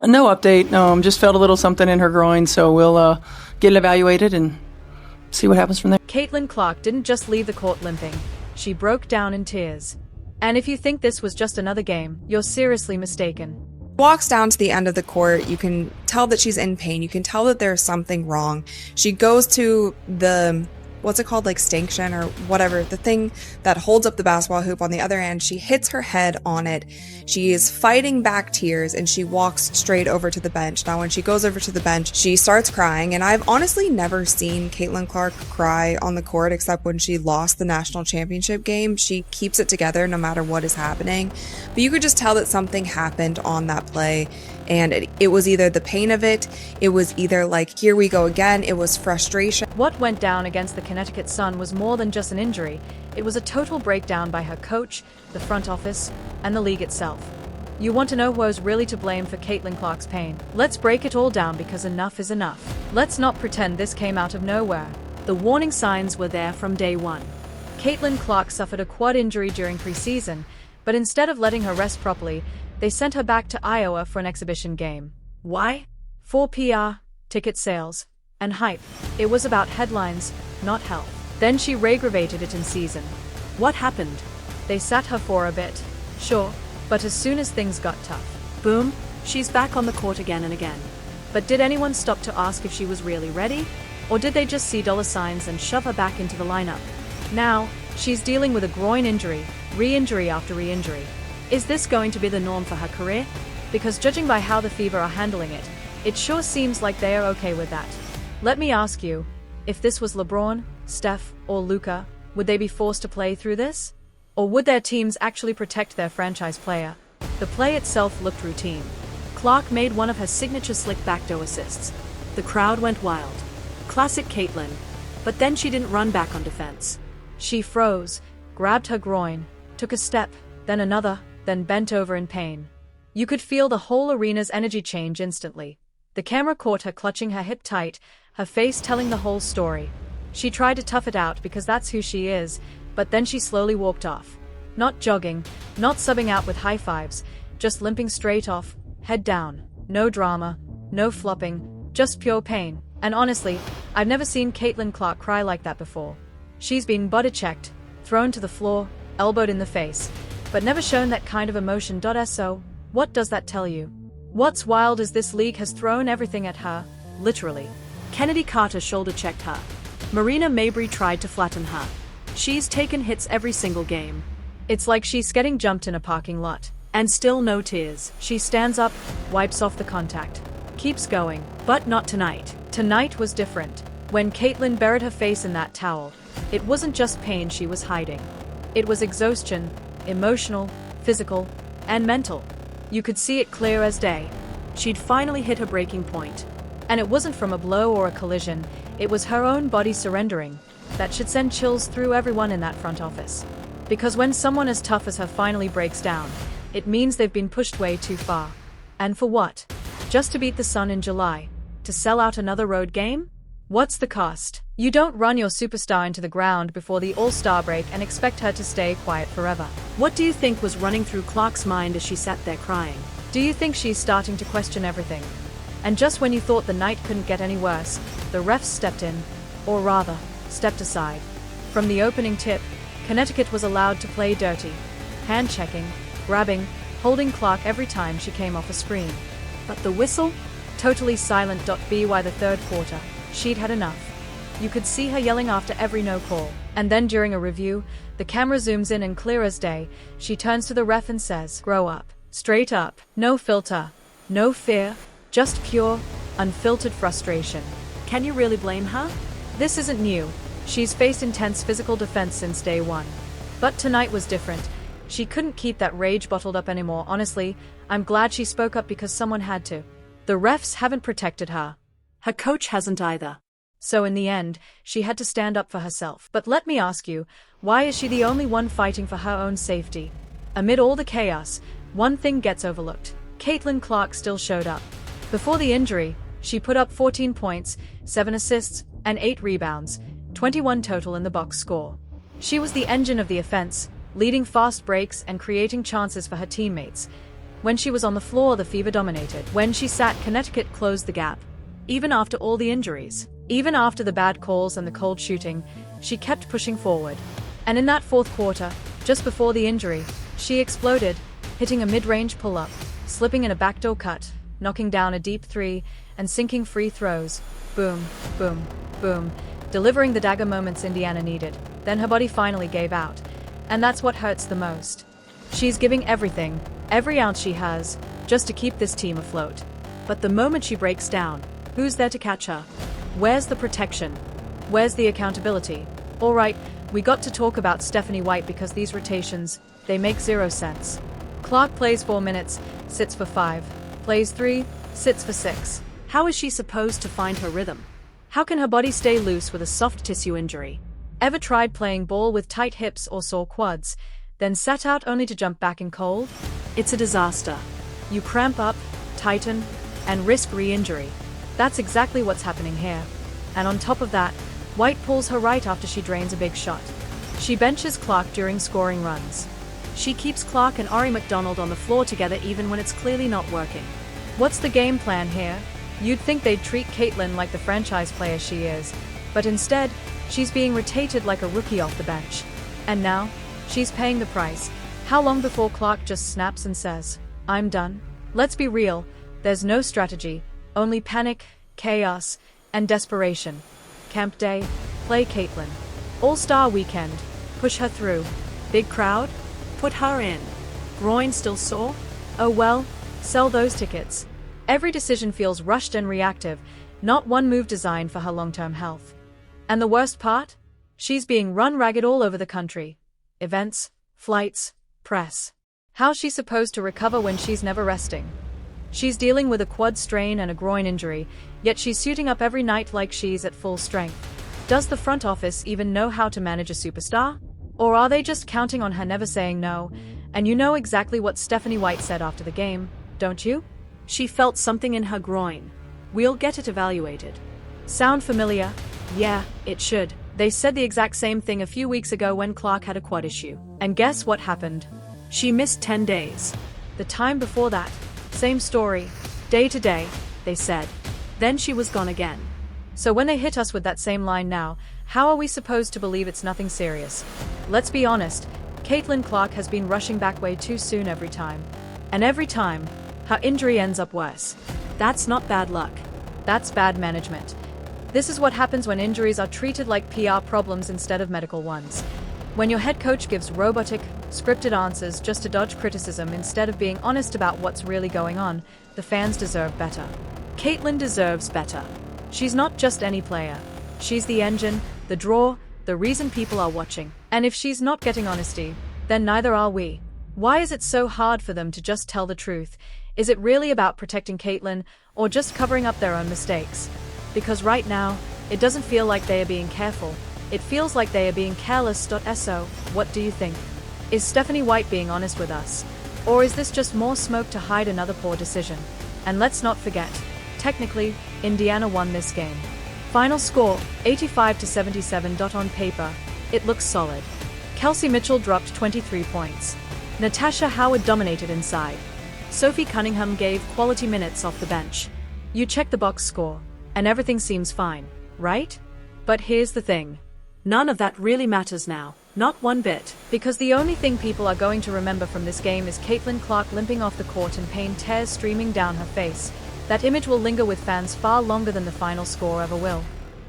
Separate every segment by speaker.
Speaker 1: No update. No, just felt a little something in her groin, so we'll get it evaluated and see what happens from there.
Speaker 2: Caitlin Clark didn't just leave the court limping. She broke down in tears. And if you think this was just another game, you're seriously mistaken.
Speaker 3: Walks down to the end of the court. You can tell that she's in pain. You can tell that there's something wrong. She goes to the, what's it called, like stanchion or whatever, the thing that holds up the basketball hoop on the other end. She hits her head on it. She is fighting back tears and she walks straight over to the bench. Now, when she goes over to the bench, she starts crying, and I've honestly never seen Caitlin Clark cry on the court except when she lost the national championship game. She keeps it together no matter what is happening, but you could just tell that something happened on that play. And it was either the pain of it, it was either like, here we go again, it was frustration.
Speaker 2: What went down against the Connecticut Sun was more than just an injury. It was a total breakdown by her coach, the front office, and the league itself. You want to know who was really to blame for Caitlin Clark's pain? Let's break it all down, because enough is enough. Let's not pretend this came out of nowhere. The warning signs were there from day one. Caitlin Clark suffered a quad injury during preseason, but instead of letting her rest properly, they sent her back to Iowa for an exhibition game. Why? For PR, ticket sales, and hype. It was about headlines, not health. Then she re-aggravated it in season. What happened? They sat her for a bit, sure, but as soon as things got tough, boom, she's back on the court again and again. But did anyone stop to ask if she was really ready? Or did they just see dollar signs and shove her back into the lineup? Now, she's dealing with a groin injury, re-injury after re-injury. Is this going to be the norm for her career? Because judging by how the Fever are handling it, it sure seems like they are okay with that. Let me ask you, if this was LeBron, Steph, or Luka, would they be forced to play through this? Or would their teams actually protect their franchise player? The play itself looked routine. Clark made one of her signature slick backdoor assists. The crowd went wild. Classic Caitlin. But then she didn't run back on defense. She froze, grabbed her groin, took a step, then another, then bent over in pain. You could feel the whole arena's energy change instantly. The camera caught her clutching her hip tight, her face telling the whole story. She tried to tough it out because that's who she is, but then she slowly walked off. Not jogging, not subbing out with high fives, just limping straight off, head down. No drama, no flopping, just pure pain. And honestly, I've never seen Caitlin Clark cry like that before. She's been body checked, thrown to the floor, elbowed in the face, but never shown that kind of emotion. So, what does that tell you? What's wild is this league has thrown everything at her, literally. Kennedy Carter shoulder-checked her. Marina Mabrey tried to flatten her. She's taken hits every single game. It's like she's getting jumped in a parking lot. And still no tears. She stands up, wipes off the contact, keeps going, but not tonight. Tonight was different. When Caitlin buried her face in that towel, it wasn't just pain she was hiding. It was exhaustion, emotional, physical, and mental. You could see it clear as day. She'd finally hit her breaking point. And it wasn't from a blow or a collision, it was her own body surrendering. That should send chills through everyone in that front office. Because when someone as tough as her finally breaks down, it means they've been pushed way too far. And for what? Just to beat the Sun in July? To sell out another road game? What's the cost? You don't run your superstar into the ground before the All-Star break and expect her to stay quiet forever. What do you think was running through Clark's mind as she sat there crying? Do you think she's starting to question everything? And just when you thought the night couldn't get any worse, the refs stepped in, or rather, stepped aside. From the opening tip, Connecticut was allowed to play dirty, hand-checking, grabbing, holding Clark every time she came off a screen. But the whistle? Totally silent. By the third quarter, she'd had enough. You could see her yelling after every no call. And then during a review, the camera zooms in and clear as day, she turns to the ref and says, "Grow up. Straight up. No filter. No fear. Just pure, unfiltered frustration." Can you really blame her? This isn't new. She's faced intense physical defense since day one. But tonight was different. She couldn't keep that rage bottled up anymore. Honestly, I'm glad she spoke up because someone had to. The refs haven't protected her. Her coach hasn't either. So in the end, she had to stand up for herself. But let me ask you, why is she the only one fighting for her own safety? Amid all the chaos, one thing gets overlooked. Caitlin Clark still showed up. Before the injury, she put up 14 points, 7 assists, and 8 rebounds, 21 total in the box score. She was the engine of the offense, leading fast breaks and creating chances for her teammates. When she was on the floor, the fever dominated. When she sat, Connecticut closed the gap. Even after all the injuries, even after the bad calls and the cold shooting, she kept pushing forward. And in that fourth quarter, just before the injury, she exploded, hitting a mid-range pull-up, slipping in a backdoor cut, knocking down a deep three, and sinking free throws. Boom, boom, boom, delivering the dagger moments Indiana needed. Then her body finally gave out. And that's what hurts the most. She's giving everything, every ounce she has, just to keep this team afloat. But the moment she breaks down, who's there to catch her? Where's the protection? Where's the accountability? All right, we got to talk about Stephanie White because these rotations, they make zero sense. Clark plays 4 minutes, sits for 5, plays 3, sits for 6. How is she supposed to find her rhythm? How can her body stay loose with a soft tissue injury? Ever tried playing ball with tight hips or sore quads, then sat out only to jump back in cold? It's a disaster. You cramp up, tighten, and risk re-injury. That's exactly what's happening here. And on top of that, White pulls her right after she drains a big shot. She benches Clark during scoring runs. She keeps Clark and Ori McDonald on the floor together even when it's clearly not working. What's the game plan here? You'd think they'd treat Caitlin like the franchise player she is, but instead, she's being rotated like a rookie off the bench. And now, she's paying the price. How long before Clark just snaps and says, "I'm done"? Let's be real, there's no strategy, only panic, chaos, and desperation. Camp day, play Caitlin. All-Star weekend, push her through. Big crowd, put her in. Groin still sore? Oh well, sell those tickets. Every decision feels rushed and reactive, not one move designed for her long-term health. And the worst part? She's being run ragged all over the country. Events, flights, press. How's she supposed to recover when she's never resting? She's dealing with a quad strain and a groin injury, yet she's suiting up every night like she's at full strength. Does the front office even know how to manage a superstar? Or are they just counting on her never saying no? And you know exactly what Stephanie White said after the game, don't you? She felt something in her groin. We'll get it evaluated. Sound familiar? Yeah, it should. They said the exact same thing a few weeks ago when Clark had a quad issue. And guess what happened? She missed 10 days. The time before that, same story. Day to day, they said. Then she was gone again. So when they hit us with that same line now, how are we supposed to believe it's nothing serious? Let's be honest, Caitlin Clark has been rushing back way too soon every time. And every time, her injury ends up worse. That's not bad luck. That's bad management. This is what happens when injuries are treated like PR problems instead of medical ones. When your head coach gives robotic, scripted answers just to dodge criticism instead of being honest about what's really going on, the fans deserve better. Caitlin deserves better. She's not just any player. She's the engine, the draw, the reason people are watching. And if she's not getting honesty, then neither are we. Why is it so hard for them to just tell the truth? Is it really about protecting Caitlin, or just covering up their own mistakes? Because right now, it doesn't feel like they are being careful. It feels like they are being careless. So, what do you think? Is Stephanie White being honest with us? Or is this just more smoke to hide another poor decision? And let's not forget, technically, Indiana won this game. Final score, 85-77. On paper, it looks solid. Kelsey Mitchell dropped 23 points. Natasha Howard dominated inside. Sophie Cunningham gave quality minutes off the bench. You check the box score, and everything seems fine, right? But here's the thing. None of that really matters now. Not one bit. Because the only thing people are going to remember from this game is Caitlin Clark limping off the court and pain tears streaming down her face. That image will linger with fans far longer than the final score ever will.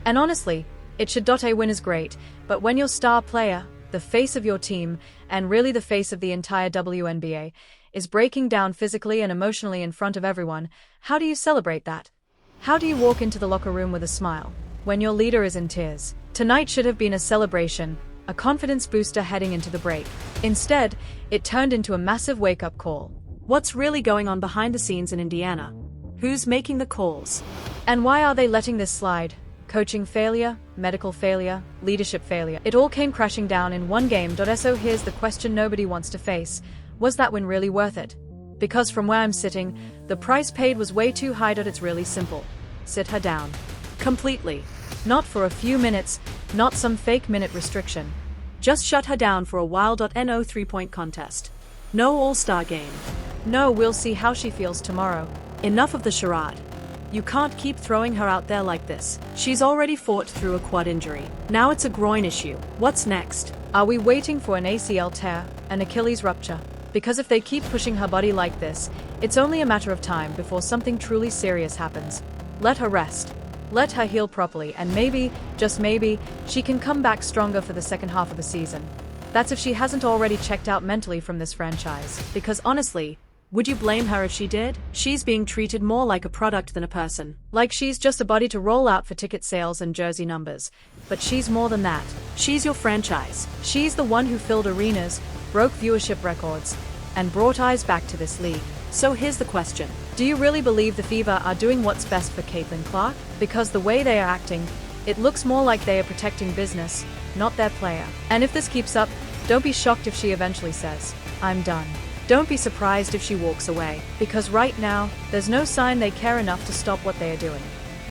Speaker 2: And honestly, it should. A win is great, but when your star player, the face of your team, and really the face of the entire WNBA, is breaking down physically and emotionally in front of everyone, how do you celebrate that? How do you walk into the locker room with a smile when your leader is in tears? Tonight should have been a celebration, a confidence booster heading into the break. Instead, it turned into a massive wake-up call. What's really going on behind the scenes in Indiana? Who's making the calls? And why are they letting this slide? Coaching failure, medical failure, leadership failure. It all came crashing down in one game. So here's the question nobody wants to face. Was that win really worth it? Because from where I'm sitting, the price paid was way too high. It's really simple. Sit her down. Completely. Not for a few minutes, not some fake minute restriction. Just shut her down for a while. No 3-point contest. No all-star game. No, we'll see how she feels tomorrow.
Speaker 4: Enough of the charade. You can't keep throwing her out there like this. She's already fought through a quad injury. Now it's a groin issue. What's next?
Speaker 2: Are we waiting for an ACL tear, an Achilles rupture? Because if they keep pushing her body like this, it's only a matter of time before something truly serious happens. Let her rest. Let her heal properly, and maybe, just maybe, she can come back stronger for the second half of the season. That's if she hasn't already checked out mentally from this franchise.
Speaker 4: Because honestly, would you blame her if she did? She's being treated more like a product than a person.
Speaker 2: Like she's just a body to roll out for ticket sales and jersey numbers. But she's more than that.
Speaker 4: She's your franchise.
Speaker 2: She's the one who filled arenas, broke viewership records, and brought eyes back to this league.
Speaker 4: So here's the question.
Speaker 2: Do you really believe the Fever are doing what's best for Caitlin Clark? Because the way they are acting, it looks more like they are protecting business, not their player. And if this keeps up, don't be shocked if she eventually says, "I'm done." Don't be surprised if she walks away, because right now, there's no sign they care enough to stop what they are doing.